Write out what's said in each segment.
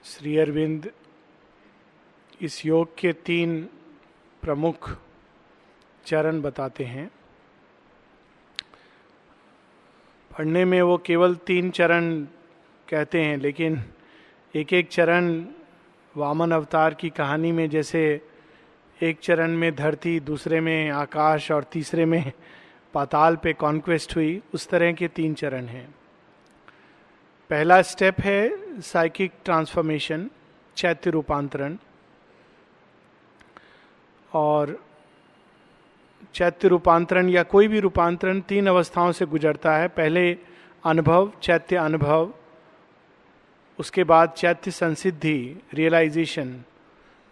श्री अरविंद इस योग के 3 प्रमुख चरण बताते हैं। पढ़ने में वो केवल 3 चरण कहते हैं, लेकिन एक एक चरण वामन अवतार की कहानी में जैसे एक चरण में धरती, दूसरे में आकाश और तीसरे में पाताल पे कॉन्क्वेस्ट हुई, उस तरह के 3 चरण हैं। पहला स्टेप है साइकिक ट्रांसफॉर्मेशन, चैत्य रूपांतरण। और चैत्य रूपांतरण या कोई भी रूपांतरण 3 अवस्थाओं से गुजरता है। पहले अनुभव, चैत्य अनुभव, उसके बाद चैत्य संसिद्धि, रियलाइजेशन,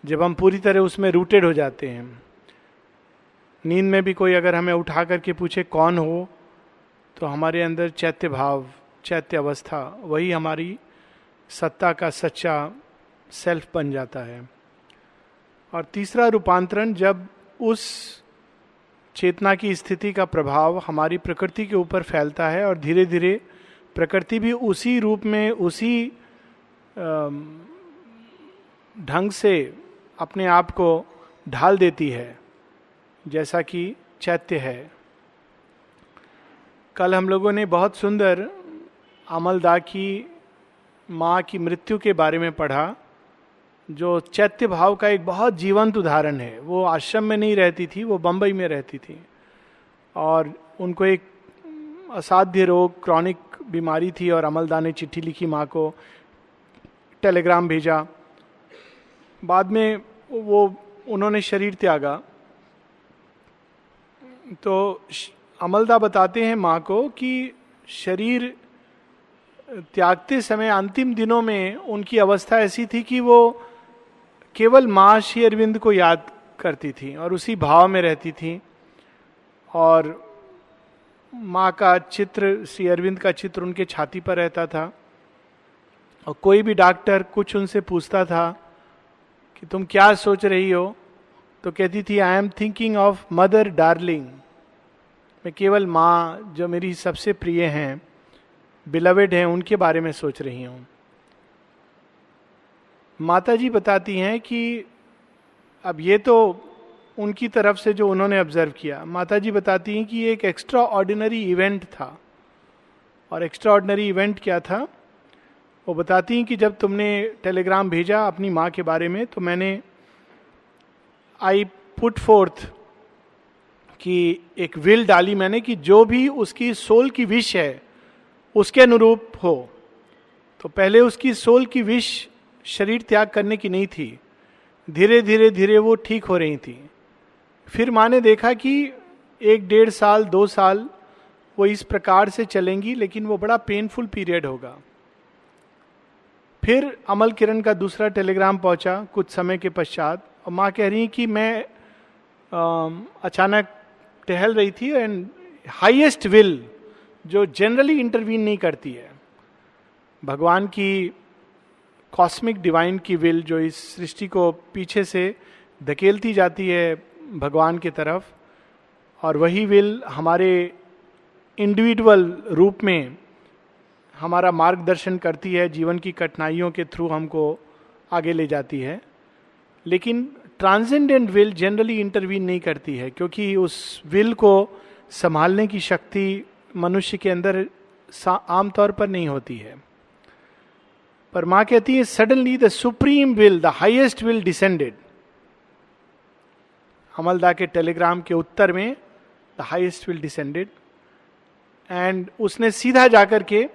जब हम पूरी तरह उसमें रूटेड हो जाते हैं। नींद में भी कोई अगर हमें उठा करके पूछे कौन हो, तो हमारे अंदर चैत्य भाव, चैत्य अवस्था, वही हमारी सत्ता का सच्चा सेल्फ बन जाता है। और तीसरा रूपांतरण, जब उस चेतना की स्थिति का प्रभाव हमारी प्रकृति के ऊपर फैलता है और धीरे धीरे प्रकृति भी उसी रूप में, उसी ढंग से अपने आप को ढाल देती है जैसा कि चैत्य है। कल हम लोगों ने बहुत सुंदर अमलदा की माँ की मृत्यु के बारे में पढ़ा, जो चैत्य भाव का एक बहुत जीवंत उदाहरण है। वो आश्रम में नहीं रहती थी, वो बंबई में रहती थी और उनको एक असाध्य रोग, क्रॉनिक बीमारी थी, और अमलदा ने चिट्ठी लिखी माँ को, टेलीग्राम भेजा। बाद में उन्होंने शरीर त्यागा। तो अमलदा बताते हैं माँ को कि शरीर त्यागते समय अंतिम दिनों में उनकी अवस्था ऐसी थी कि वो केवल माँ श्री अरविंद को याद करती थी और उसी भाव में रहती थी। और माँ का चित्र, श्री अरविंद का चित्र उनके छाती पर रहता था। और कोई भी डॉक्टर कुछ उनसे पूछता था कि तुम क्या सोच रही हो, तो कहती थी I am thinking of mother darling. मैं केवल माँ, जो मेरी सबसे प्रिय हैं, बिलवेड हैं, उनके बारे में सोच रही हूँ। माता जी बताती हैं कि अब ये तो उनकी तरफ से जो उन्होंने ऑब्जर्व किया, माता जी बताती हैं कि ये एक एक्स्ट्रा ऑर्डिनरी इवेंट था। और एक्स्ट्रा ऑर्डिनरी इवेंट क्या था? वो बताती हैं कि जब तुमने टेलीग्राम भेजा अपनी माँ के बारे में, तो मैंने आई पुट फोर्थ कि एक विल डाली मैंने कि जो भी उसकी सोल की विश है उसके अनुरूप हो। तो पहले उसकी सोल की विश शरीर त्याग करने की नहीं थी, धीरे धीरे धीरे वो ठीक हो रही थी। फिर माँ ने देखा कि 1-1.5 साल 2 साल वो इस प्रकार से चलेंगी, लेकिन वो बड़ा पेनफुल पीरियड होगा। फिर अमल किरण का दूसरा टेलीग्राम पहुंचा कुछ समय के पश्चात, और माँ कह रही कि मैं अचानक टहल रही थी एंड हाईएस्ट विल, जो जनरली इंटरवीन नहीं करती है, भगवान की कॉस्मिक डिवाइन की विल, जो इस सृष्टि को पीछे से धकेलती जाती है भगवान की तरफ, और वही विल हमारे इंडिविजुअल रूप में हमारा मार्गदर्शन करती है, जीवन की कठिनाइयों के थ्रू हमको आगे ले जाती है। लेकिन ट्रांसेंडेंट विल जनरली इंटरवीन नहीं करती है, क्योंकि उस विल को संभालने की शक्ति मनुष्य के अंदर आमतौर पर नहीं होती है। पर माँ कहती है suddenly the supreme will, the highest will descended. Amalda के टेलीग्राम के उत्तर में the highest will descended, and उसने सीधा जाकर के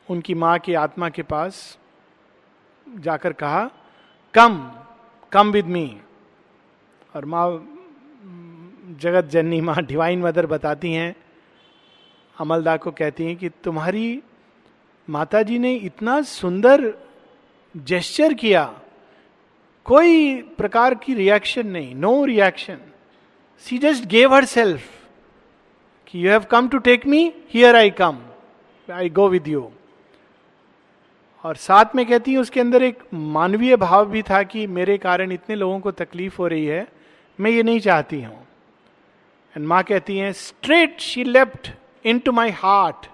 उनकी माँ की आत्मा के पास जाकर कहा कम विद मी। और माँ जगत जननी, माँ डिवाइन मदर बताती हैं, अमलदा को कहती हैं कि तुम्हारी माता जी ने इतना सुंदर जेस्चर किया, कोई प्रकार की रिएक्शन नहीं, no reaction, she just gave herself कि you have come to take me, here I come, I go with you. और साथ में कहती हैं उसके अंदर एक मानवीय भाव भी था कि मेरे कारण इतने लोगों को तकलीफ हो रही है, मैं ये नहीं चाहती हूं। एंड माँ कहती हैं straight she left into my heart,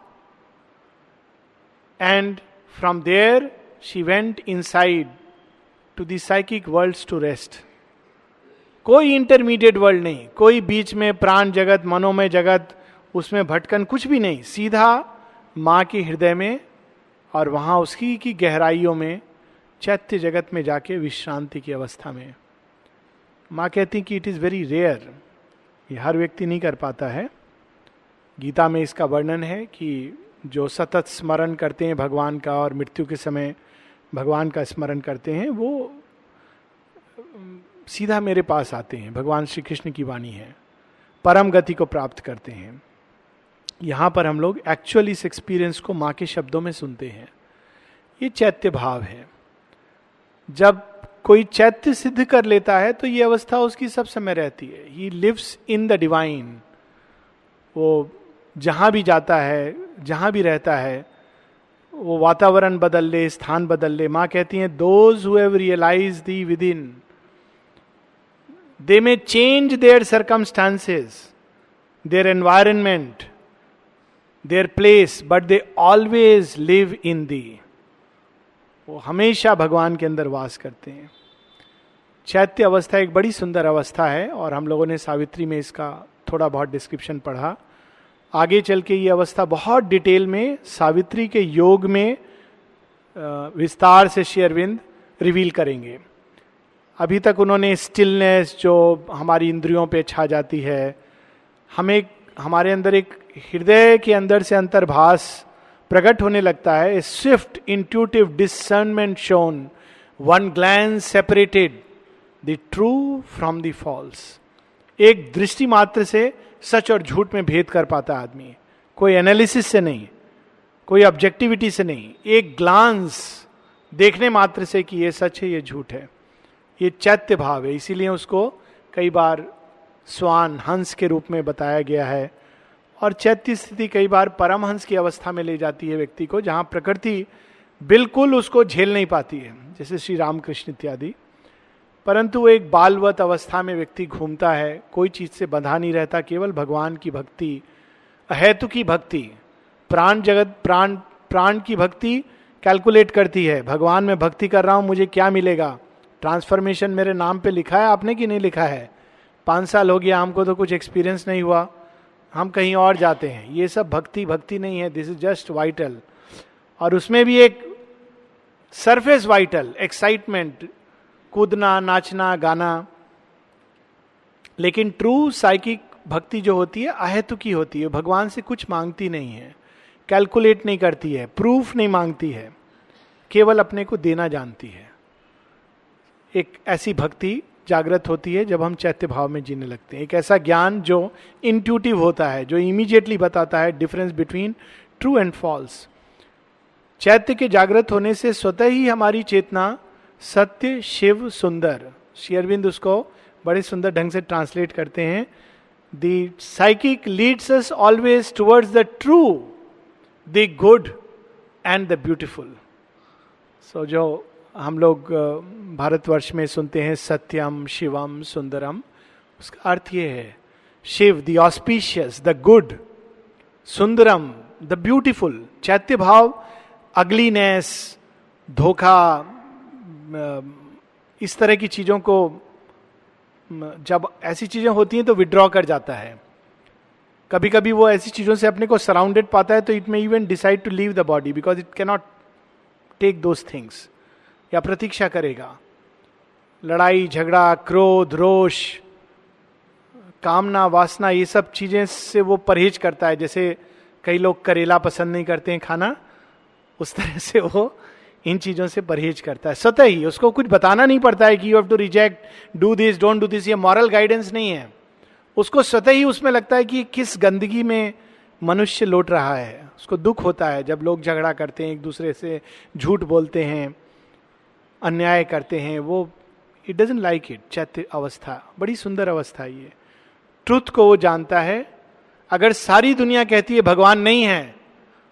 and from there she went inside to the psychic worlds to rest. कोई इंटरमीडिएट वर्ल्ड नहीं, कोई बीच में प्राण जगत, मनोमय जगत, उसमें भटकन कुछ भी नहीं. सीधा माँ के हृदय में और वहां उसकी की गहराइयों में चैत्य जगत में जाके विश्रांति की अवस्था में. माँ कहती कि इट इज वेरी रेयर, ये हर व्यक्ति नहीं कर पाता है. गीता में इसका वर्णन है कि जो सतत स्मरण करते हैं भगवान का और मृत्यु के समय भगवान का स्मरण करते हैं, वो सीधा मेरे पास आते हैं. भगवान श्री कृष्ण की वाणी है, परम गति को प्राप्त करते हैं. यहां पर हम लोग एक्चुअली इस एक्सपीरियंस को माँ के शब्दों में सुनते हैं. ये चैत्य भाव है. जब कोई चैत्य सिद्ध कर लेता है तो ये अवस्था उसकी सब समय रहती है. He lives in the divine. वो जहां भी जाता है, जहां भी रहता है, वो वातावरण बदल ले, स्थान बदल ले. माँ कहती हैं those who have realised the within, they may change their circumstances, their environment, their place, but they always live in the. वो हमेशा भगवान के अंदर वास करते हैं. चैत्य अवस्था एक बड़ी सुंदर अवस्था है और हम लोगों ने सावित्री में इसका थोड़ा बहुत डिस्क्रिप्शन पढ़ा. आगे चल के ये अवस्था बहुत डिटेल में सावित्री के योग में विस्तार से श्री अरविंद रिवील करेंगे. अभी तक उन्होंने स्टिलनेस जो हमारी इंद्रियों पे छा जाती है, हमें हमारे अंदर एक हृदय के अंदर से अंतर्भास प्रकट होने लगता है. Swift intuitive discernment shone, one glance separated the true from the false. एक दृष्टि मात्र से सच और झूठ में भेद कर पाता आदमी. कोई एनालिसिस से नहीं, कोई ऑब्जेक्टिविटी से नहीं, एक ग्लांस देखने मात्र से कि ये सच है, ये झूठ है. ये चैत्य भाव है. इसीलिए उसको कई बार स्वान, हंस के रूप में बताया गया है. और चैत्य स्थिति कई बार परमहंस की अवस्था में ले जाती है व्यक्ति को, जहां प्रकृति बिल्कुल उसको झेल नहीं पाती है, जैसे श्री रामकृष्ण इत्यादि. परंतु वो एक बालवत अवस्था में व्यक्ति घूमता है, कोई चीज से बंधा नहीं रहता, केवल भगवान की भक्ति, अहेतु की भक्ति. प्राण जगत, प्राण की भक्ति कैलकुलेट करती है, भगवान में भक्ति कर रहा हूं, मुझे क्या मिलेगा. ट्रांसफॉर्मेशन मेरे नाम पे लिखा है आपने कि नहीं लिखा है. 5 साल हो गया, हमको तो कुछ एक्सपीरियंस नहीं हुआ, हम कहीं और जाते हैं. ये सब भक्ति नहीं है. This is just vital. और उसमें भी एक सरफेस वाइटल एक्साइटमेंट, कूदना, नाचना, गाना. लेकिन ट्रू साइकिक भक्ति जो होती है अहेतु की होती है. भगवान से कुछ मांगती नहीं है, कैलकुलेट नहीं करती है, प्रूफ नहीं मांगती है, केवल अपने को देना जानती है. एक ऐसी भक्ति जागृत होती है जब हम चैत्य भाव में जीने लगते हैं. एक ऐसा ज्ञान जो इंट्यूटिव होता है, जो इमीडिएटली बताता है difference between true and false. चैत्य के जागृत होने से स्वतः ही हमारी चेतना सत्य, शिव, सुंदर, श्री अरविंद उसको बड़े सुंदर ढंग से ट्रांसलेट करते हैं. The psychic leads us always towards the true, the good and the beautiful. So जो हम लोग भारतवर्ष में सुनते हैं सत्यम, शिवम, सुंदरम, उसका अर्थ ये है Shiva the auspicious, the good, सुंदरम द ब्यूटिफुल. चैत्य भाव अगलीनेस, धोखा, इस तरह की चीजों को, जब ऐसी चीजें होती हैं तो विड्रॉ कर जाता है. कभी कभी वो ऐसी चीजों से अपने को सराउंडेड पाता है तो it may even decide to leave the body because it can not take those things. या प्रतीक्षा करेगा. लड़ाई झगड़ा, क्रोध, रोष, कामना, वासना, ये सब चीजें से वो परहेज करता है. जैसे कई लोग करेला पसंद नहीं करते हैं खाना, उस तरह से वो इन चीजों से परहेज करता है. स्वतः ही उसको कुछ बताना नहीं पड़ता है कि you have to reject, do this, don't do this. ये मॉरल गाइडेंस नहीं है. उसको स्वतः ही उसमें लगता है कि किस गंदगी में मनुष्य लौट रहा है. उसको दुख होता है जब लोग झगड़ा करते हैं, एक दूसरे से झूठ बोलते हैं, अन्याय करते हैं. वो इट डजंट लाइक इट. चैत्य अवस्था बड़ी सुंदर अवस्था है. ये ट्रुथ को वो जानता है. अगर सारी दुनिया कहती है भगवान नहीं है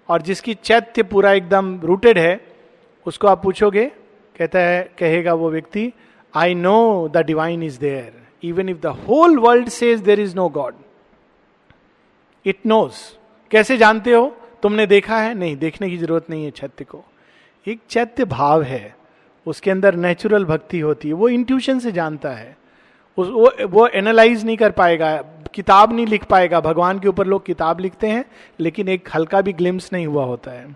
और जिसकी चैत्य पूरा एकदम रूटेड है, उसको आप पूछोगे, कहता है, कहेगा वो व्यक्ति, I know the divine is there even if the whole world says there is no God. It knows. कैसे जानते हो? तुमने देखा है? नहीं, देखने की जरूरत नहीं है चैत्य को. एक चैत्य भाव है, उसके अंदर नेचुरल भक्ति होती है, वो इंट्यूशन से जानता है, वो एनालाइज नहीं कर पाएगा, किताब नहीं लिख पाएगा। भगवान के ऊपर लोग किताब लिखते हैं लेकिन एक हल्का भी ग्लिम्स नहीं हुआ होता है,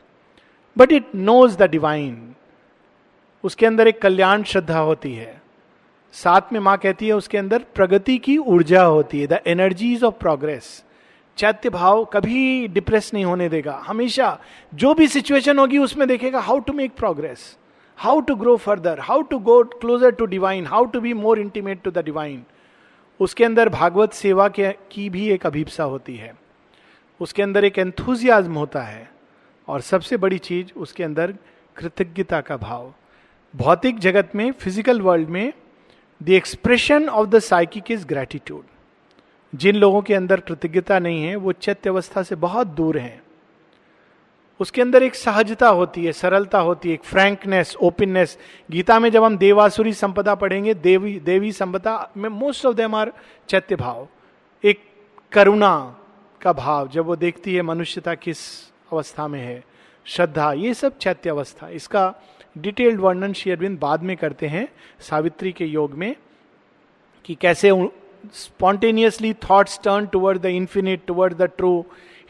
but it knows the divine. उसके अंदर एक कल्याण श्रद्धा होती है, साथ में मां कहती है उसके अंदर प्रगति की ऊर्जा होती है, द एनर्जीज ऑफ प्रोग्रेस। चैत्य भाव कभी डिप्रेस नहीं होने देगा, हमेशा जो भी सिचुएशन होगी उसमें देखेगा how to make progress, how to grow further, how to go closer to divine, how to be more intimate to the divine. उसके अंदर भागवत सेवा की भी एक अभिप्सा होती है, उसके अंदर एक एंथुजियाज्म होता है, और सबसे बड़ी चीज उसके अंदर कृतज्ञता का भाव। भौतिक जगत में, फिजिकल वर्ल्ड में, the expression of the psychic is gratitude. जिन लोगों के अंदर कृतज्ञता नहीं है वो चैत्य अवस्था से बहुत दूर हैं। उसके अंदर एक सहजता होती है, सरलता होती है, एक फ्रैंकनेस, ओपननेस। गीता में जब हम देवासुरी संपदा पढ़ेंगे, देवी संपदा में मोस्ट ऑफ देम आर चैत्य भाव। एक करुणा का भाव, जब वो देखती है मनुष्यता किस अवस्था में है, श्रद्धा, ये सब चैत्य अवस्था। इसका डिटेल्ड वर्णन श्री अरविंद बाद में करते हैं सावित्री के योग में, कि कैसे spontaneously thoughts turn toward the infinite, toward the true.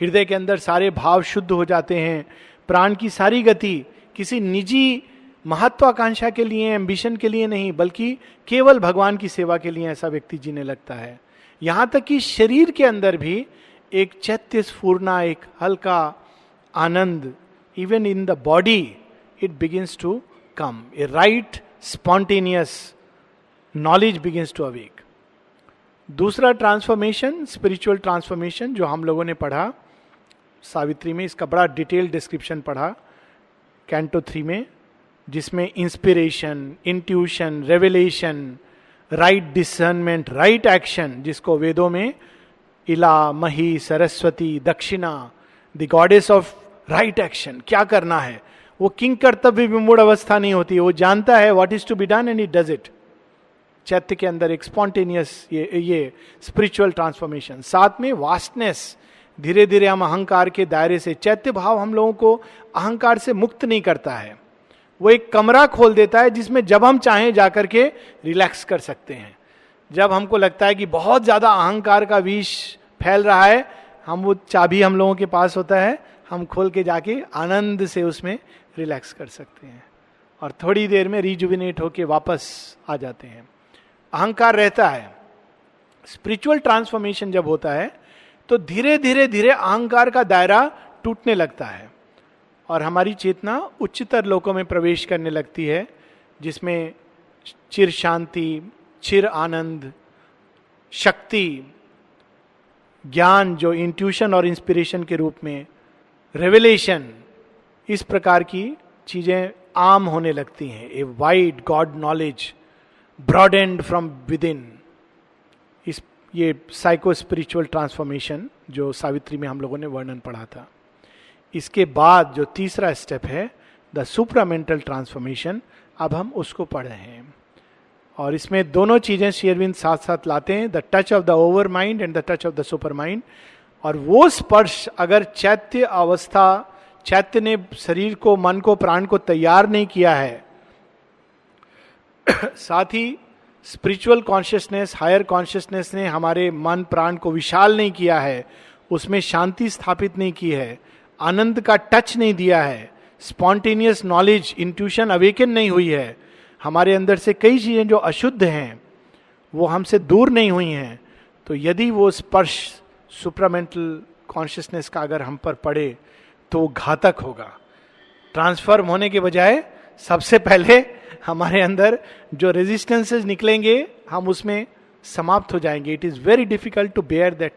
हृदय के अंदर सारे भाव शुद्ध हो जाते हैं, प्राण की सारी गति किसी निजी महत्वाकांक्षा के लिए, एम्बिशन के लिए नहीं, बल्कि केवल भगवान की सेवा के लिए ऐसा व्यक्ति जीने लगता है। यहां तक कि शरीर के अंदर भी एक चैत्य स्फूर्णा, एक हल्का आनंद, even in the body it begins to come. A right spontaneous knowledge begins to awake. दूसरा ट्रांसफॉर्मेशन, स्पिरिचुअल ट्रांसफॉर्मेशन, जो हम लोगों ने पढ़ा सावित्री में, इसका बड़ा डिटेल डिस्क्रिप्शन पढ़ा कैंटो 3 में, जिसमें inspiration, intuition, revelation, right discernment, right action, जिसको वेदों में इला, मही, सरस्वती, दक्षिणा, the goddess of right action, क्या करना है। वो किंग कर्तव्य विमूढ़ अवस्था नहीं होती, वो जानता है what is to be done and it does it. चैत्य के अंदर एक स्पॉन्टेनियस ये स्पिरिचुअल ट्रांसफॉर्मेशन, साथ में वास्टनेस। धीरे धीरे हम अहंकार के दायरे से, चैत्य भाव हम लोगों को अहंकार से मुक्त नहीं करता है, वो एक कमरा खोल देता है जिसमें जब हम चाहें जाकर के रिलैक्स कर सकते हैं। जब हमको लगता है कि बहुत ज्यादा अहंकार का विष फैल रहा है, हम वो चाबी हम लोगों के पास होता है, हम खोल के जाके आनंद से उसमें रिलैक्स कर सकते हैं और थोड़ी देर में रिजुविनेट होके वापस आ जाते हैं। अहंकार रहता है। स्पिरिचुअल ट्रांसफॉर्मेशन जब होता है तो धीरे धीरे धीरे अहंकार का दायरा टूटने लगता है और हमारी चेतना उच्चतर लोकों में प्रवेश करने लगती है, जिसमें चिर शांति, चिर आनंद, शक्ति, ज्ञान जो इंट्यूशन और इंस्पिरेशन के रूप में, रेवलेशन, इस प्रकार की चीजें आम होने लगती हैं। A wide God knowledge broadened from with in. इस ये साइको स्पिरिचुअल ट्रांसफॉर्मेशन जो सावित्री में हम लोगों ने वर्णन पढ़ा था। इसके बाद जो तीसरा स्टेप है द सुप्रामेंटल ट्रांसफॉर्मेशन, अब हम उसको पढ़ रहे हैं और इसमें दोनों चीजें श्री अरविंद साथ साथ लाते हैं, the touch of the over mind and the touch of the super mind. और वो स्पर्श अगर चैत्य अवस्था, चैत्य ने शरीर को, मन को, प्राण को तैयार नहीं किया है, साथ ही स्पिरिचुअल कॉन्शियसनेस, हायर कॉन्शियसनेस ने हमारे मन प्राण को विशाल नहीं किया है, उसमें शांति स्थापित नहीं की है, आनंद का टच नहीं दिया है, स्पॉन्टेनियस नॉलेज, इंट्यूशन अवेकन नहीं हुई है, हमारे अंदर से कई चीजें जो अशुद्ध हैं वो हमसे दूर नहीं हुई हैं, तो यदि वो स्पर्श सुप्रामेंटल कॉन्शियसनेस का अगर हम पर पड़े तो घातक होगा। ट्रांसफॉर्म होने के बजाय सबसे पहले हमारे अंदर जो रेजिस्टेंसेस निकलेंगे हम उसमें समाप्त हो जाएंगे। It is very difficult to bear that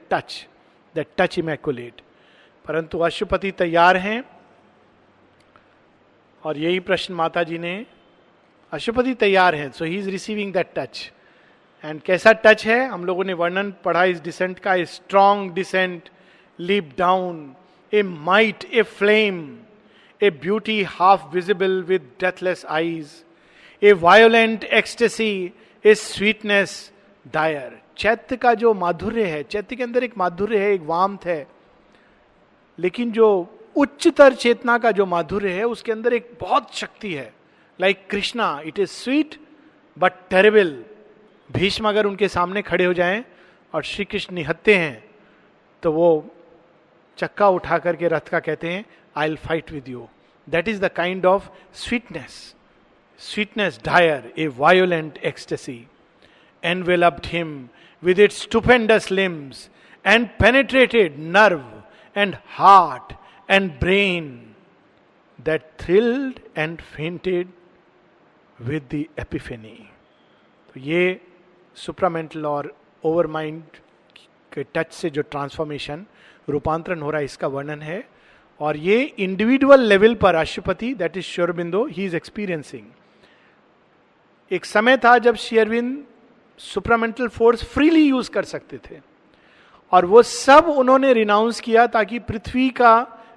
touch immaculate. परंतु अशुपति तैयार हैं और यही प्रश्न माता जी ने, अशुपति तैयार हैं, so he is receiving that touch. And कैसा टच है हम लोगों ने वर्णन पढ़ा इस डिसेंट का, a strong descent, leap down, a might, a flame, a beauty half visible with deathless eyes, a violent ecstasy, a sweetness dire. चैत्य का जो माधुर्य है, चैत्य के अंदर एक माधुर्य है, एक वार्मथ है, लेकिन जो उच्चतर चेतना का जो माधुर्य है उसके अंदर एक बहुत शक्ति है. Like Krishna, it is sweet but terrible. Bhishma अगर उनके सामने खड़े हो जाएं और श्री कृष्ण निहत्ते हैं तो वो चक्का उठा करके रथ का कहते हैं I will fight with you. That is the kind of sweetness. Sweetness dire, A violent ecstasy enveloped him with its stupendous limbs and penetrated nerve and heart and brain that thrilled and fainted with the epiphany. तो ये supramental और over mind के touch से जो transformation, रूपांतरण हो रहा है, इसका वर्णन है. और ये इंडिविजुअल लेवल पर Aswapati, that is Shri Aurobindo, he is experiencing. एक समय था जब Shri Aurobindo supramental force freely use कर सकते थे और वो सब उन्होंने रिनाउंस किया ताकि पृथ्वी का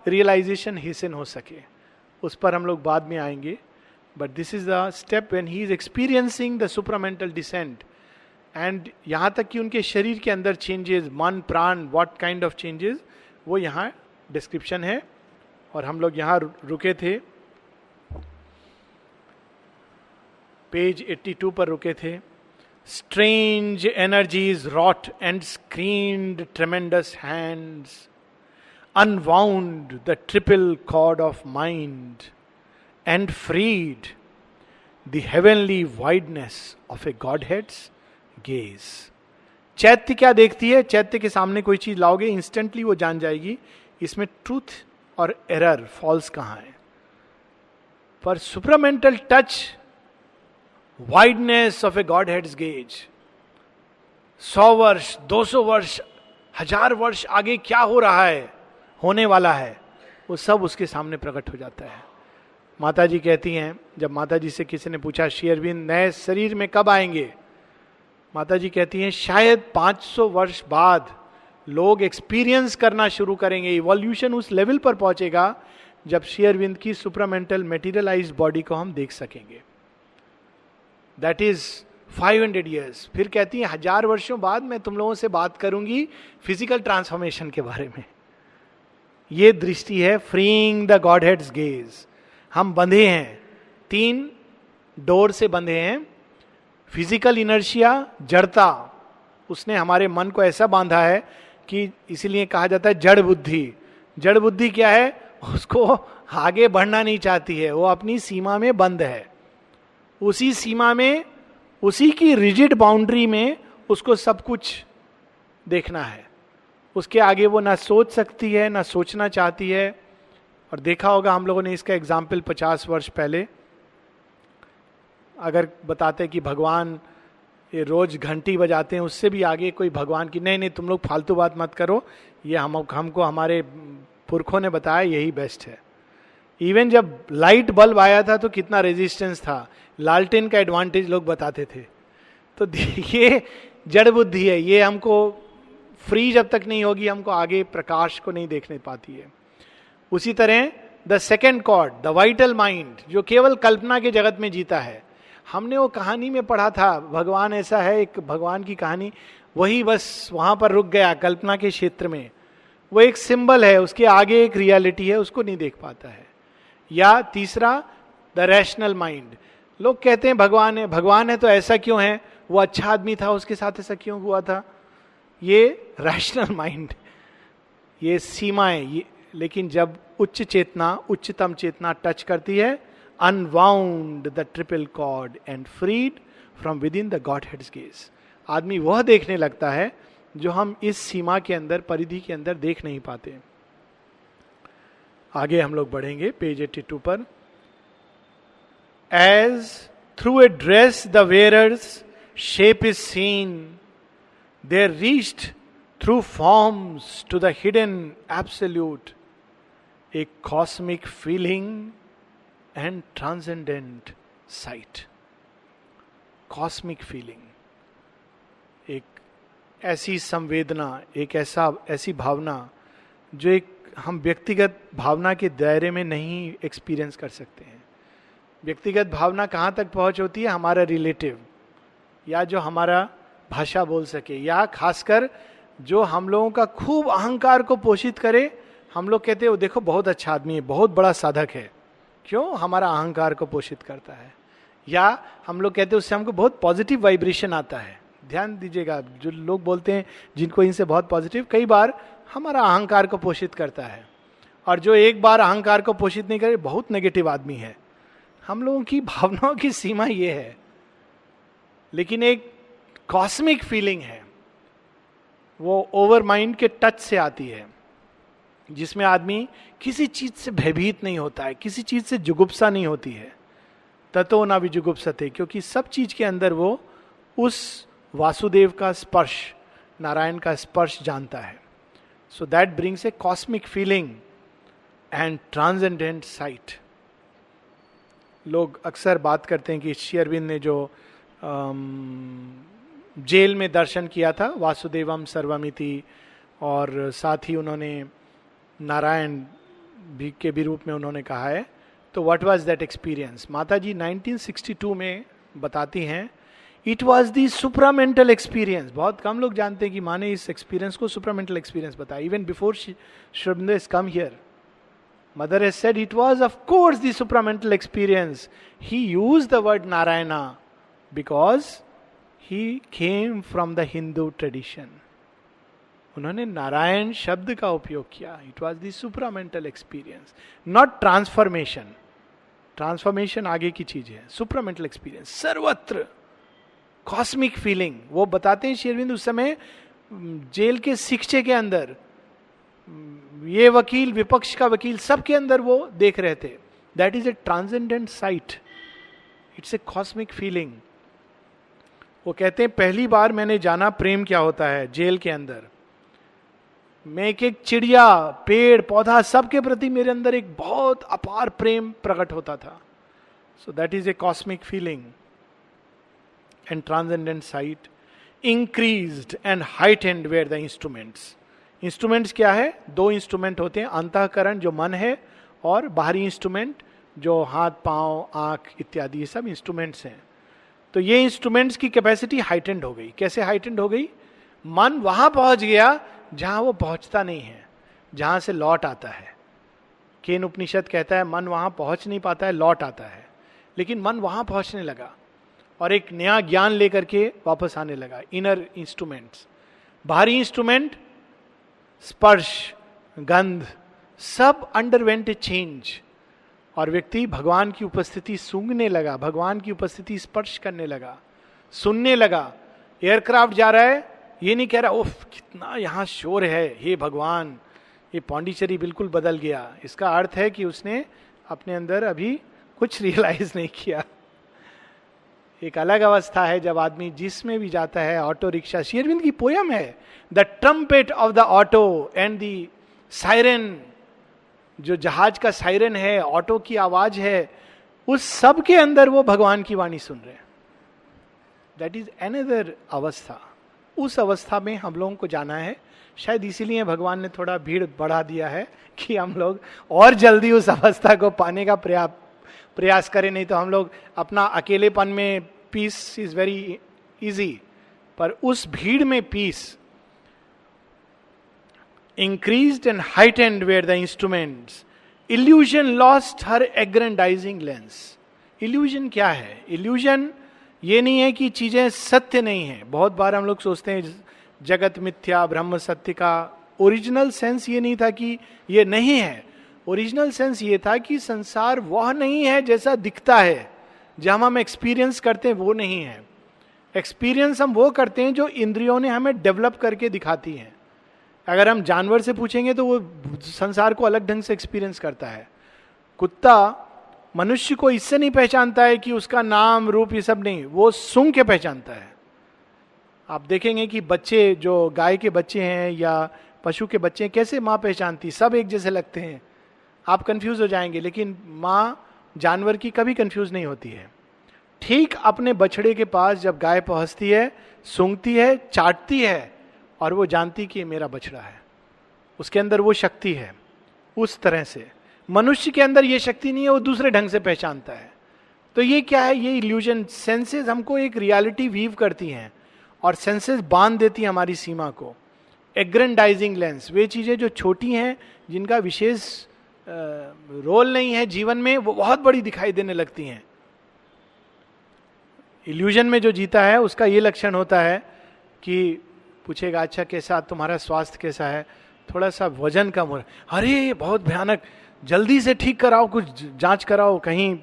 रियलाइजेशन हेसन हो सके. उस पर हम लोग बाद में आएंगे. But this is the step when he is experiencing the supramental descent. एंड यहां तक कि उनके शरीर के अंदर चेंजेस, मन प्राण, व्हाट काइंड ऑफ चेंजेस, वो यहाँ डिस्क्रिप्शन है. और हम लोग यहाँ रुके थे, पेज 82 पर रुके थे. Strange energies wrought and screened tremendous hands, unwound the triple cord of mind, and freed the heavenly wideness of a Godhead's gaze. चैत्य क्या देखती है? चैत्य के सामने कोई चीज लाओगे, इंस्टेंटली वो जान जाएगी इसमें ट्रूथ और एरर, फॉल्स कहाँ है. पर supramental touch, wideness of a god heads gauge, 100 वर्ष, 200 वर्ष, 1000 वर्ष आगे क्या हो रहा है, होने वाला है, वो सब उसके सामने प्रकट हो जाता है. माता जी कहती हैं, जब माता जी से किसी ने पूछा श्री अरविंद नए शरीर में कब आएंगे, माता जी कहती हैं शायद 500 वर्ष बाद लोग एक्सपीरियंस करना शुरू करेंगे. इवोल्यूशन उस लेवल पर पहुंचेगा जब श्री अरविंद की सुप्रामेंटल मेटीरियलाइज्ड बॉडी को हम देख सकेंगे. That is 500 years. फिर कहती है 1000 वर्षों बाद मैं तुम लोगों से बात करूंगी फिजिकल ट्रांसफॉर्मेशन के बारे में. ये दृष्टि है freeing the Godhead's gauge. हम बंधे हैं, 3 डोर से बंधे हैं. फिजिकल इनर्शिया, जड़ता, उसने हमारे मन को ऐसा बांधा है कि इसीलिए कहा जाता है जड़ बुद्धि. जड़ बुद्धि क्या है? उसको आगे बढ़ना नहीं चाहती है, वो अपनी सीमा में बंद है. उसी सीमा में, उसी की रिजिड बाउंड्री में उसको सब कुछ देखना है. उसके आगे वो ना सोच सकती है, ना सोचना चाहती है. और देखा होगा हम लोगों ने इसका एग्जाम्पल 50 वर्ष पहले, अगर बताते कि भगवान ये रोज घंटी बजाते हैं, उससे भी आगे कोई भगवान की, नहीं तुम लोग फालतू बात मत करो, ये हमको हमारे पुरखों ने बताया यही बेस्ट है. इवन जब लाइट बल्ब आया था तो कितना रेजिस्टेंस था, लालटेन का एडवांटेज लोग बताते थे. तो ये जड़ बुद्धि है, ये हमको फ्री जब तक नहीं होगी हमको आगे प्रकाश को नहीं देखने पाती है. उसी तरह the second cord, the vital mind, जो केवल कल्पना के जगत में जीता है. हमने वो कहानी में पढ़ा था, भगवान ऐसा है, एक भगवान की कहानी, वही बस वहां पर रुक गया कल्पना के क्षेत्र में. वो एक सिंबल है, उसके आगे एक रियलिटी है, उसको नहीं देख पाता है. या तीसरा द रैशनल माइंड. लोग कहते हैं भगवान है तो ऐसा क्यों है, वो अच्छा आदमी था उसके साथ ऐसा क्यों हुआ था. ये रैशनल माइंड, ये सीमाएं, ये. लेकिन जब उच्च चेतना, उच्चतम चेतना टच करती है, unwound the triple cord and freed from within the Godhead's gaze, आदमी वह देखने लगता है जो हम इस सीमा के अंदर, परिधि के अंदर देख नहीं पाते. आगे हम लोग बढ़ेंगे पेज 82 पर. As through a dress the wearer's shape is seen, there reached through forms to the hidden absolute, a cosmic feeling and transcendent sight. Cosmic feeling, एक ऐसी संवेदना, एक ऐसी भावना जो एक हम व्यक्तिगत भावना के दायरे में नहीं एक्सपीरियंस कर सकते हैं. व्यक्तिगत भावना कहाँ तक पहुंच होती है? हमारा रिलेटिव, या जो हमारा भाषा बोल सके, या खासकर जो हम लोगों का खूब अहंकार को पोषित करे, हम लोग कहते हो देखो बहुत अच्छा आदमी है, बहुत बड़ा साधक है, क्यों? हमारा अहंकार को पोषित करता है। या हम लोग कहते हैं उससे हमको बहुत पॉजिटिव वाइब्रेशन आता है। ध्यान दीजिएगा, जो लोग बोलते हैं जिनको इनसे बहुत पॉजिटिव, कई बार हमारा अहंकार को पोषित करता है। और जो एक बार अहंकार को पोषित नहीं करे, बहुत नेगेटिव आदमी है। हम लोगों की भावनाओं की सीमा ये है। लेकिन एक कॉस्मिक फीलिंग है, वो ओवर माइंड के टच से आती है, जिसमें आदमी किसी चीज से भयभीत नहीं होता है, किसी चीज से जुगुप्सा नहीं होती है। ततो ना भी जुगुप्सते, क्योंकि सब चीज के अंदर वो उस वासुदेव का स्पर्श, नारायण का स्पर्श जानता है। So that brings A cosmic feeling and transcendent site. लोग अक्सर बात करते हैं कि श्री अरविंद ने जो जेल में दर्शन किया था, वासुदेवम सर्वमिति, और साथ ही उन्होंने नारायण भी के भी रूप में उन्होंने कहा है, तो व्हाट वाज दैट एक्सपीरियंस? माता जी 1962 में बताती हैं, it was the supramental experience. बहुत कम लोग जानते हैं कि माँ ने इस एक्सपीरियंस को सुप्रामेंटल एक्सपीरियंस बताया। Even before Shri Aurobindo has come here, Mother has said it was of course the supramental experience. He used the word Narayana because he came from the Hindu tradition. उन्होंने नारायण शब्द का उपयोग किया। It was the supramental experience, not transformation. Transformation आगे की चीज है, supramental experience सर्वत्र कॉस्मिक फीलिंग। वो बताते हैं श्री अरविंद उस समय जेल के शिक्षे के अंदर, ये वकील, विपक्ष का वकील, सबके अंदर वो देख रहे थे। That is a transcendent site, it's a cosmic feeling. वो कहते हैं पहली बार मैंने जाना प्रेम क्या होता है जेल के अंदर। मैं एक चिड़िया, पेड़ पौधा, सबके प्रति मेरे अंदर एक बहुत अपार प्रेम प्रकट होता था। So that is a cosmic feeling and transcendent sight. Increased and heightened were the instruments. Instruments क्या है? दो इंस्ट्रूमेंट होते हैं, अंतःकरण जो मन है, और बाहरी इंस्ट्रूमेंट जो हाथ, पांव, आंख इत्यादि, ये सब इंस्ट्रूमेंट्स हैं। तो ये इंस्ट्रूमेंट्स की कैपेसिटी हाइटेंड हो गई। कैसे हाइटेंड हो गई? मन वहां पहुंच गया जहां वो पहुंचता नहीं है, जहां से लौट आता है। केन उपनिषद कहता है मन वहां पहुंच नहीं पाता है, लौट आता है। लेकिन मन वहां पहुंचने लगा और एक नया ज्ञान लेकर के वापस आने लगा। इनर इंस्ट्रूमेंट्स, बाहरी इंस्ट्रूमेंट, स्पर्श, गंध, सब अंडरवेंट ए चेंज, और व्यक्ति भगवान की उपस्थिति सूंघने लगा, भगवान की उपस्थिति स्पर्श करने लगा, सुनने लगा। एयरक्राफ्ट जा रहा है, ये नहीं कह रहा उफ कितना यहां शोर है, हे भगवान ये पौंडीचेरी बिल्कुल बदल गया। इसका अर्थ है कि उसने अपने अंदर अभी कुछ रियलाइज नहीं किया। एक अलग अवस्था है जब आदमी जिसमें भी जाता है, ऑटो रिक्शा, श्री अरविंद की पोयम है, the trumpet of the auto and the siren, जो जहाज का सायरन है, ऑटो की आवाज है, उस सब के अंदर वो भगवान की वाणी सुन रहे हैं। दैट इज अनदर अवस्था। उस अवस्था में हम लोगों को जाना है। शायद इसीलिए भगवान ने थोड़ा भीड़ बढ़ा दिया है कि हम लोग और जल्दी उस अवस्था को पाने का प्रयास करें। नहीं तो हम लोग अपना अकेलेपन में, पीस इज वेरी इजी, पर उस भीड़ में peace. Increased and heightened were the instruments, illusion lost her aggrandising lens. Illusion क्या है? इल्यूजन ये नहीं है कि चीजें सत्य नहीं है। बहुत बार हम लोग सोचते हैं जगत मिथ्या, ब्रह्म सत्य का ओरिजिनल सेंस ये नहीं था कि ये नहीं है। ओरिजिनल सेंस ये था कि संसार वह नहीं है जैसा दिखता है, जहां हम एक्सपीरियंस करते हैं वो नहीं है। एक्सपीरियंस हम वो करते हैं जो इंद्रियों ने हमें डेवलप करके दिखाती हैं। अगर हम जानवर से पूछेंगे तो वो संसार को अलग ढंग से एक्सपीरियंस करता है। कुत्ता मनुष्य को इससे नहीं पहचानता है कि उसका नाम, रूप, ये सब नहीं, वो सूंघ के पहचानता है। आप देखेंगे कि बच्चे, जो गाय के बच्चे हैं या पशु के बच्चे हैं, कैसे माँ पहचानती, सब एक जैसे लगते हैं, आप कंफ्यूज हो जाएंगे। लेकिन माँ जानवर की कभी कंफ्यूज नहीं होती है। ठीक अपने बछड़े के पास जब गाय पहुंचती है, सूंघती है, चाटती है, और वो जानती कि ये मेरा बछड़ा है, उसके अंदर वो शक्ति है। उस तरह से मनुष्य के अंदर ये शक्ति नहीं है, वो दूसरे ढंग से पहचानता है। तो ये क्या है? ये इल्यूजन। सेंसेस हमको एक रियलिटी वीव करती हैं और सेंसेस बांध देती हैं हमारी सीमा को। एग्रेंडाइजिंग लेंस, वे चीजें जो छोटी हैं, जिनका विशेष रोल नहीं है जीवन में, वो बहुत बड़ी दिखाई देने लगती हैं. इल्यूजन में जो जीता है उसका ये लक्षण होता है कि पूछेगा अच्छा कैसा तुम्हारा स्वास्थ्य कैसा है, थोड़ा सा वजन कम हो रहा है, अरे बहुत भयानक, जल्दी से ठीक कराओ, कुछ जांच कराओ. कहीं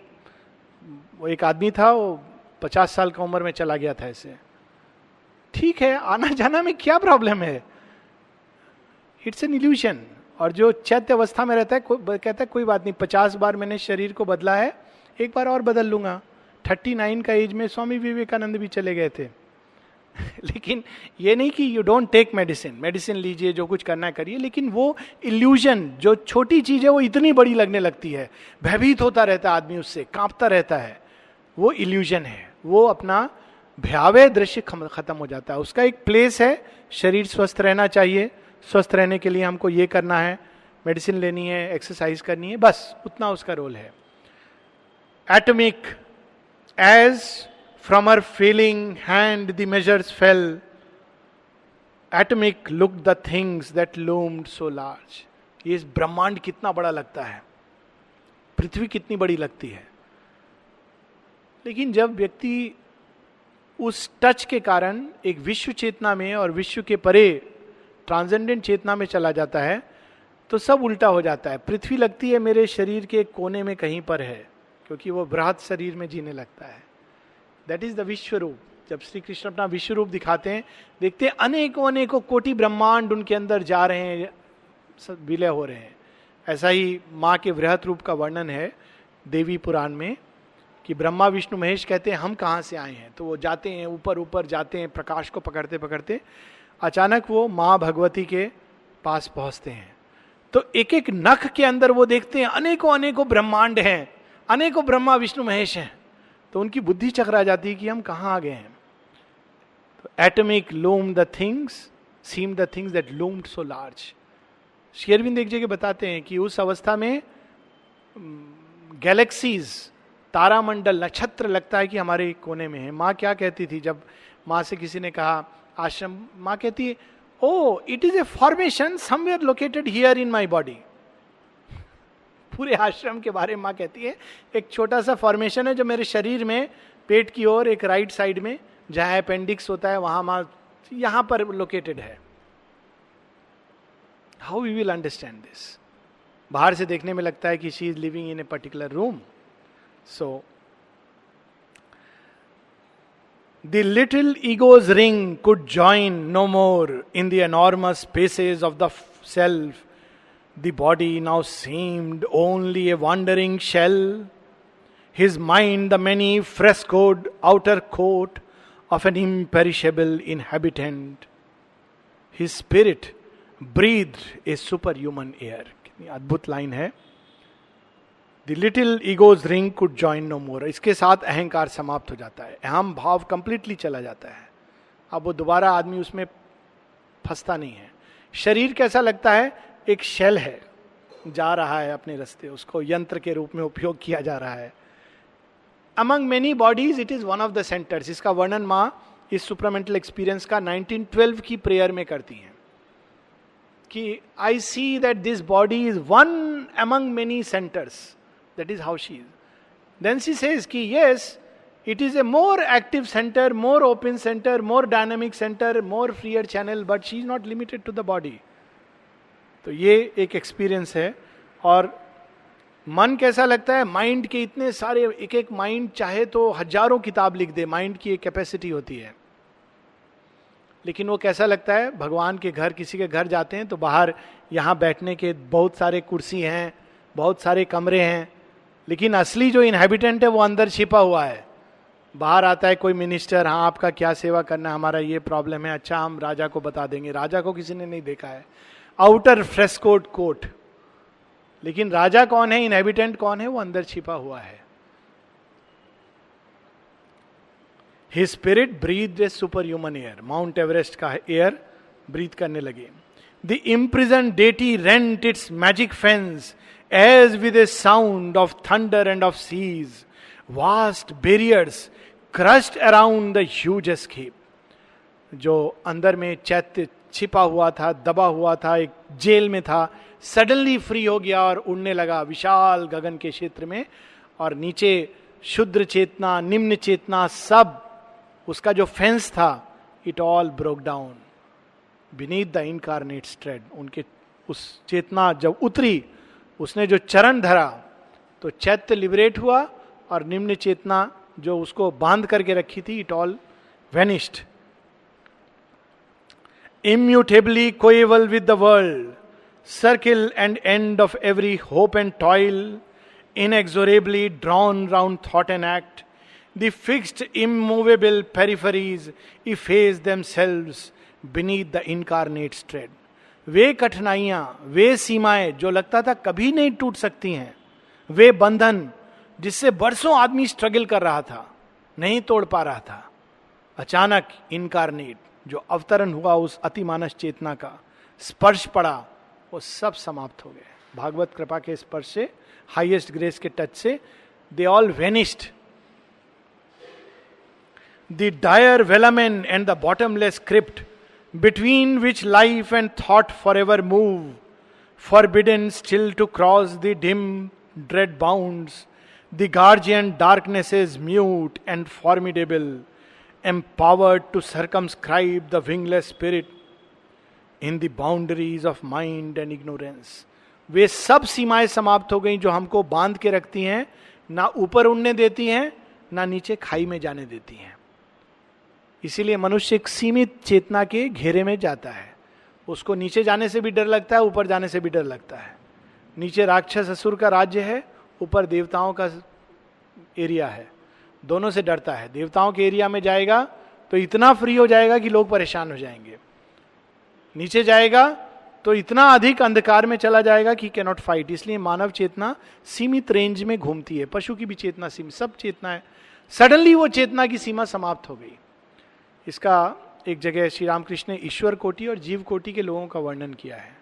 वो एक आदमी था, वो 50 साल की उम्र में चला गया था ऐसे. ठीक है, आना जाना में क्या प्रॉब्लम है, इट्स एन इल्यूशन. और जो चैत्य अवस्था में रहता है कहता है कोई बात नहीं, 50 बार मैंने शरीर को बदला है, एक बार और बदल लूंगा. 39 का एज में स्वामी विवेकानंद भी चले गए थे. लेकिन ये नहीं कि you don't take medicine, medicine लीजिए, जो कुछ करना है करिए, लेकिन वो इल्यूजन, जो छोटी चीज है वो इतनी बड़ी लगने लगती है, भयभीत होता रहता है आदमी, उससे कांपता रहता है, वो इल्यूजन है. वो अपना भयावह दृश्य खत्म हो जाता है. उसका एक प्लेस है. शरीर स्वस्थ रहना चाहिए, स्वस्थ रहने के लिए हमको ये करना है, मेडिसिन लेनी है, एक्सरसाइज करनी है, बस उतना उसका रोल है. Atomic, as from her failing hand the measures fell, atomic look the things that loomed so large. ये ब्रह्मांड कितना बड़ा लगता है, पृथ्वी कितनी बड़ी लगती है. लेकिन जब व्यक्ति उस टच के कारण एक विश्व चेतना में और विश्व के परे ट्रांसेंडेंट चेतना में चला जाता है, तो सब उल्टा हो जाता है. पृथ्वी लगती है मेरे शरीर के कोने में कहीं पर है, क्योंकि वो बृहत शरीर में जीने लगता है. दैट इज द विश्व रूप. जब श्री कृष्ण अपना विश्व रूप दिखाते हैं, देखते हैं अनेकों अनेकों कोटि ब्रह्मांड उनके अंदर जा रहे हैं, सब विलय हो रहे हैं. ऐसा ही माँ के बृहत रूप का वर्णन है देवी पुराण में, कि ब्रह्मा विष्णु महेश कहते हैं हम कहाँ से आए हैं, तो वो जाते हैं ऊपर ऊपर जाते हैं, प्रकाश को पकड़ते पकड़ते अचानक वो माँ भगवती के पास पहुंचते हैं. तो एक एक नख के अंदर वो देखते हैं अनेकों अनेकों ब्रह्मांड हैं, अनेकों ब्रह्मा विष्णु महेश हैं. तो उनकी बुद्धि चकरा जाती है कि हम कहाँ आ गए हैं. तो atomic loom the things seem the things that loomed so large. Shri Aurobindo एक जगह बताते हैं कि उस अवस्था में गैलेक्सीज, तारामंडल, नक्षत्र लगता है कि हमारे कोने में है. माँ क्या कहती थी जब माँ से किसी ने कहा आश्रम, माँ कहती है oh it is a formation somewhere located here in my body. पूरे आश्रम के बारे में माँ कहती है एक छोटा सा फॉर्मेशन है जो मेरे शरीर में पेट की ओर एक राइट साइड में जहां अपेंडिक्स होता है वहां माँ यहां पर लोकेटेड है. How we will understand this. बाहर से देखने में लगता है कि she is living in a particular room. So the little ego's ring could join no more in the enormous spaces of the self. The body now seemed only a wandering shell. His mind the many frescoed outer coat of an imperishable inhabitant. His spirit breathed a superhuman air. कितनी अद्भुत line है. The little ego's ring could join no more. इसके साथ अहंकार समाप्त हो जाता है, अहम भाव कंप्लीटली चला जाता है. अब वो दोबारा आदमी उसमें फंसता नहीं है. शरीर कैसा लगता है, एक शेल है, जा रहा है अपने रास्ते, उसको यंत्र के रूप में उपयोग किया जा रहा है. Among many bodies it is one of the centres. इसका वर्णन माँ इस सुपरामेंटल एक्सपीरियंस का 1912 की प्रेयर में करती हैं कि I see that this body is one among many centres. That is how she is. Then she says कि yes, it is a more active center, more open center, more dynamic center, more freer channel, but she is not limited to the body. तो ये एक experience है. और मन कैसा लगता है, माइंड के इतने सारे, एक एक माइंड चाहे तो हजारों किताब लिख दे, माइंड की एक कैपेसिटी होती है. लेकिन वो कैसा लगता है, भगवान के घर, किसी के घर जाते हैं तो बाहर यहाँ बैठने के बहुत सारे कुर्सी हैं, बहुत सारे कमरे हैं, लेकिन असली जो इनहैबिटेंट है वो अंदर छिपा हुआ है. बाहर आता है कोई मिनिस्टर, हाँ आपका क्या सेवा करना है, हमारा ये प्रॉब्लम है, अच्छा हम राजा को बता देंगे. राजा को किसी ने नहीं देखा है. आउटर फ्रेस्कोड कोट, लेकिन राजा कौन है, इनहैबिटेंट कौन है, वो अंदर छिपा हुआ है. His spirit breathe a super human air. Mount Everest का एयर ब्रीथ करने लगे. The imprisoned deity rent its magic fence as with a sound of thunder and of seas, vast barriers crushed around the huge escape. जो अंदर में चैत्य छिपा हुआ था, दबा हुआ था, एक जेल में था, सडनली फ्री हो गया और उड़ने लगा विशाल गगन के क्षेत्र में। और नीचे शुद्र चेतना, निम्न चेतना, सब उसका जो फेंस था, it all broke down beneath the incarnate trade. उनके उस चेतना जब उतरी, उसने जो चरण धरा, तो चैत्य लिबरेट हुआ और निम्न चेतना जो उसको बांध करके रखी थी, it all vanished. Immutably coeval with the world, circle and end of every hope and toil, inexorably drawn round thought and act, the fixed immovable peripheries efface themselves beneath the incarnate's tread. वे कठिनाइयां, वे सीमाएं जो लगता था कभी नहीं टूट सकती हैं, वे बंधन जिससे बरसों आदमी स्ट्रगल कर रहा था, नहीं तोड़ पा रहा था, अचानक इनकारनेट जो अवतरण हुआ उस अतिमानस चेतना का, स्पर्श पड़ा, वो सब समाप्त हो गए। भागवत कृपा के स्पर्श से, हाईएस्ट ग्रेस के टच से, they all vanished. The dire velamen and the bottomless crypt between which life and thought for ever move, forbidden still to cross the dim dread bounds, the guardian darknesses mute and formidable, empowered to circumscribe the wingless spirit in the boundaries of mind and ignorance. वे सब सीमाएं समाप्त हो गई जो हमको बांध के रखती हैं, ना ऊपर उड़ने देती हैं, ना नीचे खाई में जाने देती हैं। इसीलिए मनुष्य एक सीमित चेतना के घेरे में जाता है। उसको नीचे जाने से भी डर लगता है, ऊपर जाने से भी डर लगता है। नीचे राक्षस असुर का राज्य है, ऊपर देवताओं का एरिया है, दोनों से डरता है। देवताओं के एरिया में जाएगा तो इतना फ्री हो जाएगा कि लोग परेशान हो जाएंगे, नीचे जाएगा तो इतना अधिक अंधकार में चला जाएगा कि कैनॉट फाइट। इसलिए मानव चेतना सीमित रेंज में घूमती है, पशु की भी चेतना सीमित, सब चेतना है। सडनली वो चेतना की सीमा समाप्त हो गई। इसका एक जगह श्री रामकृष्ण ने ईश्वर कोटि और जीव कोटि के लोगों का वर्णन किया है।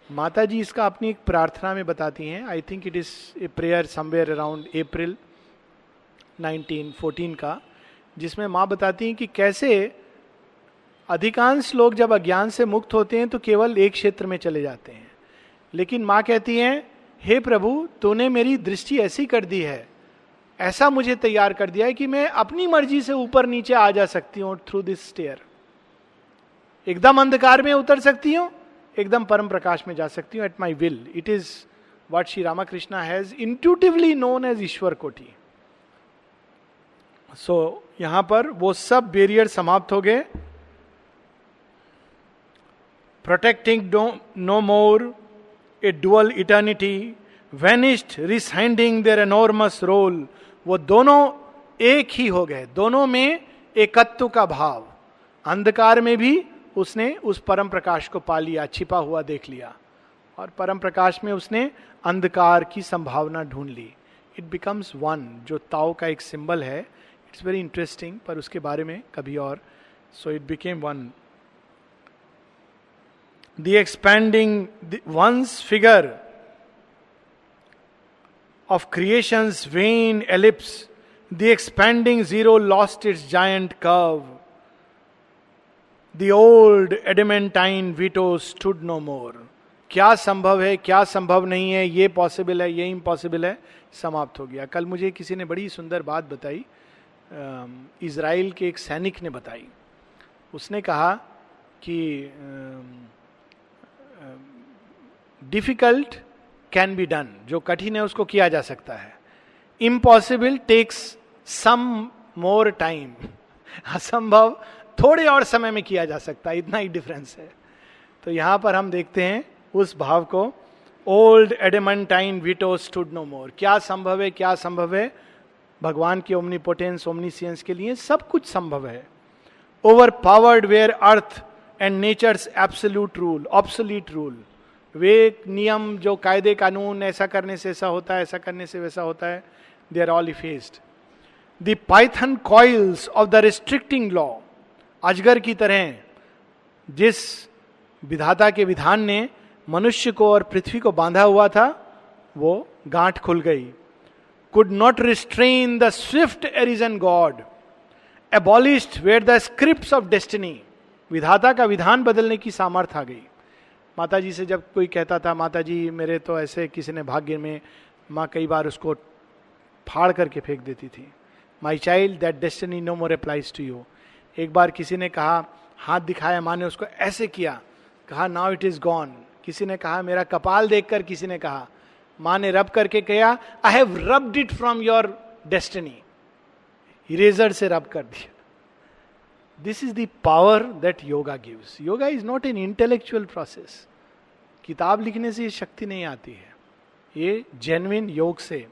माता जी इसका अपनी एक प्रार्थना में बताती हैं। I think it is a prayer somewhere around April 1914 का, जिसमें माँ बताती हैं कि कैसे अधिकांश लोग जब अज्ञान से मुक्त होते हैं तो केवल एक क्षेत्र में चले जाते हैं, लेकिन माँ कहती हैं, हे प्रभु, तूने मेरी दृष्टि ऐसी कर दी है, ऐसा मुझे तैयार कर दिया है कि मैं अपनी मर्जी से ऊपर नीचे आ जा सकती हूँ थ्रू दिस स्टेयर। एकदम अंधकार में उतर सकती हूँ, एकदम परम प्रकाश में जा सकती हूँ at my will. It is what Shri Ramakrishna has intuitively known as Ishwar koti. So यहां पर वो सब बैरियर समाप्त हो गए। Protecting no more a dual eternity, vanished rescinding their enormous role. वो दोनों एक ही हो गए, दोनों में एकत्व का भाव। अंधकार में भी उसने उस परम प्रकाश को पा लिया, छिपा हुआ देख लिया, और परम प्रकाश में उसने अंधकार की संभावना ढूंढ ली। इट बिकम्स वन, जो ताओ का एक सिंबल है। इट्स वेरी इंटरेस्टिंग, पर उसके बारे में कभी और। So it became one. The expanding ones figure of creation's vain ellipse, the expanding zero lost its giant curve. The old adamantine veto stood no more. क्या संभव है, क्या संभव नहीं है, ये पॉसिबल है, ये इम्पॉसिबल है, समाप्त हो गया। कल मुझे किसी ने बड़ी सुंदर बात बताई, इजराइल के एक सैनिक ने बताई। उसने कहा कि डिफिकल्ट कैन बी डन, जो कठिन है उसको किया जा सकता है। Impossible takes some more time, असंभव थोड़े और समय में किया जा सकता है, इतना ही डिफरेंस है। तो यहां पर हम देखते हैं उस भाव को, ओल्ड एडेमेंटाइन वीटो स्टूड नो मोर। क्या संभव है, क्या संभव है, भगवान की ओमनीपोटेंस, ओमनीसियंस के लिए सब कुछ संभव है। Overpowered were earth and nature's absolute rule, obsolete rule. वे नियम जो कायदे कानून, ऐसा करने से ऐसा होता है, ऐसा करने से वैसा होता है, they are all effaced. The python coils of the restricting law, अजगर की तरह जिस विधाता के विधान ने मनुष्य को और पृथ्वी को बांधा हुआ था, वो गांठ खुल गई। Could not restrain the swift arisen god, abolished were the scripts of destiny, विधाता का विधान बदलने की सामर्थ्य आ गई। माता जी से जब कोई कहता था, माता जी मेरे तो ऐसे किसी ने भाग्य में, माँ कई बार उसको फाड़ करके फेंक देती थी। My child that destiny no more applies to you. एक बार किसी ने कहा, हाथ दिखाया, माँ ने उसको ऐसे किया, कहा नाउ इट इज गॉन। किसी ने कहा मेरा कपाल देखकर, किसी ने कहा, माँ ने रब करके कहा I have rubbed it from your destiny, eraser से रब कर दिया। This is the power that yoga gives. Yoga is not an intellectual process. किताब लिखने से ये शक्ति नहीं आती है, ये जेन्युइन योग से।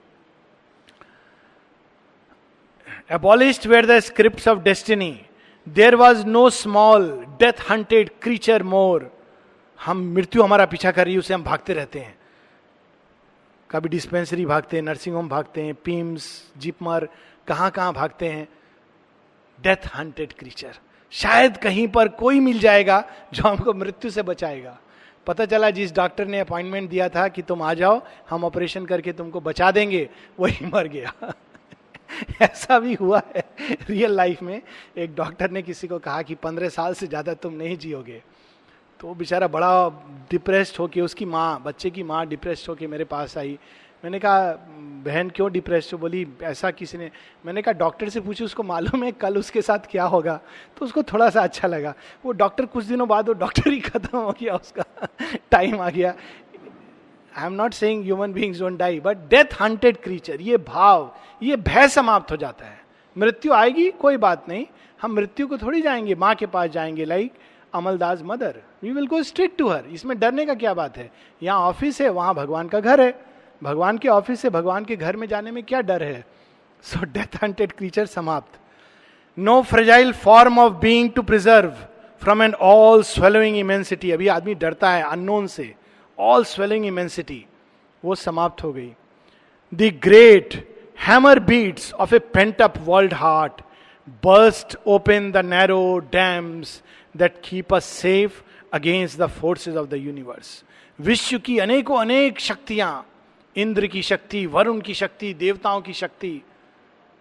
Abolished were the scripts of destiny. There was no small death hunted creature more. हम मृत्यु हमारा पीछा कर रही है, उसे हम भागते रहते हैं। कभी डिस्पेंसरी भागते हैं, नर्सिंग होम भागते हैं, पीम्स, जिपमर, कहाँ कहाँ भागते हैं। डेथ हंटेड क्रीचर, शायद कहीं पर कोई मिल जाएगा जो हमको मृत्यु से बचाएगा। पता चला जिस डॉक्टर ने अपॉइंटमेंट दिया था कि तुम आ जाओ, हम ऑपरेशन करके तुमको बचा देंगे, वही मर गया। ऐसा भी हुआ है रियल लाइफ में। एक डॉक्टर ने किसी को कहा कि 15 साल से ज्यादा तुम नहीं जियोगे, तो वो बेचारा बड़ा डिप्रेस्ड होके, उसकी माँ, बच्चे की माँ डिप्रेस्ड होके मेरे पास आई। मैंने कहा बहन क्यों डिप्रेस्ड हो? बोली ऐसा किसी ने। मैंने कहा डॉक्टर से पूछो, उसको मालूम है कल उसके साथ क्या होगा। तो उसको थोड़ा सा अच्छा लगा। वो डॉक्टर कुछ दिनों बाद वो डॉक्टर ही खत्म हो गया, उसका टाइम आ गया। I am not saying human beings don't die, but death hunted creature, ये भाव, ये भय समाप्त हो जाता है। मृत्यु आएगी, कोई बात नहीं, हम मृत्यु को थोड़ी जाएंगे, माँ के पास जाएंगे, like Amalda's mother, we will go straight to her. इसमें डरने का क्या बात है? यहाँ ऑफिस है, वहां भगवान का घर है, भगवान के ऑफिस से भगवान के घर में जाने में क्या डर है? सो डेथ हंटेड क्रीचर समाप्त। No fragile form of being to preserve from an all swallowing immensity. अभी आदमी डरता है अननोन से, ऑल स्वेलिंग इमेंसिटी, वो समाप्त हो गई। The great hammer beats of a pent up world heart burst open the narrow dams that keep us safe against the forces of the universe. विश्व की अनेकों अनेक शक्तियां, इंद्र की शक्ति, वरुण की शक्ति, देवताओं की शक्ति,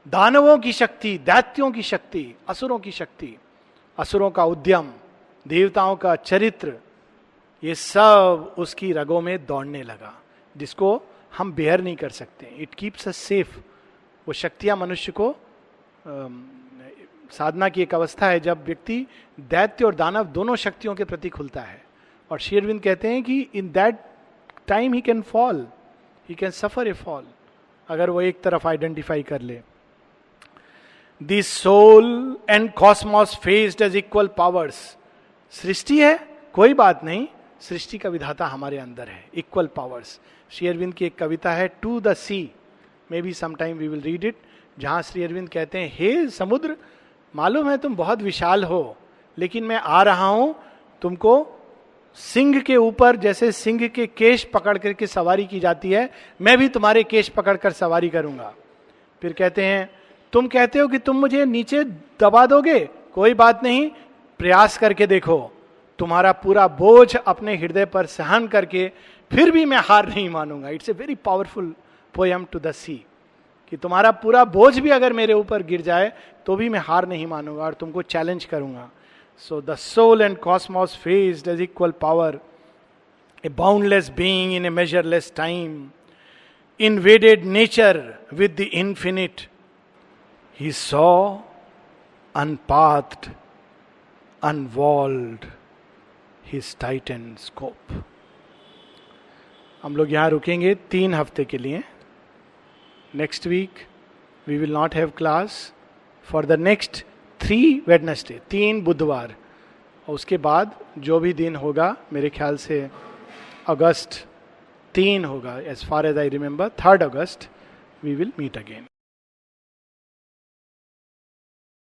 दानवों की शक्ति, दैत्यों की शक्ति, असुरों की शक्ति, असुरों का उद्यम, देवताओं का चरित्र, ये सब उसकी रगों में दौड़ने लगा, जिसको हम बेयर नहीं कर सकते। It keeps us safe. वो शक्तियां मनुष्य को, साधना की एक अवस्था है जब व्यक्ति दैत्य और दानव दोनों शक्तियों के प्रति खुलता है। और श्री अरविंद कहते हैं कि in that time he can fall, he can suffer a fall, अगर वो एक तरफ आइडेंटिफाई कर ले। The soul and cosmos faced as equal powers. सृष्टि है, कोई बात नहीं, सृष्टि का विधाता हमारे अंदर है, इक्वल पावर्स। श्री अरविंद की एक कविता है to the sea, maybe sometime we will read it, जहां श्री अरविंद कहते हैं हे समुद्र, मालूम है तुम बहुत विशाल हो, लेकिन मैं आ रहा हूं तुमको सिंह के ऊपर, जैसे सिंह के केश पकड़ करके सवारी की जाती है, मैं भी तुम्हारे केश पकड़कर सवारी करूंगा। फिर कहते हैं तुम कहते हो कि तुम मुझे नीचे दबा दोगे, कोई बात नहीं, प्रयास करके देखो, तुम्हारा पूरा बोझ अपने हृदय पर सहन करके फिर भी मैं हार नहीं मानूंगा। It's a very powerful poem to the sea, कि तुम्हारा पूरा बोझ भी अगर मेरे ऊपर गिर जाए तो भी मैं हार नहीं मानूंगा और तुमको चैलेंज करूंगा। So the soul and cosmos faced as equal power, a boundless being in a measureless time, invaded nature with the infinite, he saw unpathed unwalled his titan scope. हम लोग यहां रुकेंगे 3 हफ्ते के लिए। Next week we will not have class for the next 3 Wednesday, 3 बुधवार, और उसके बाद जो भी दिन होगा, मेरे ख्याल से अगस्त 3 होगा, as far as I remember 3 August we will meet again.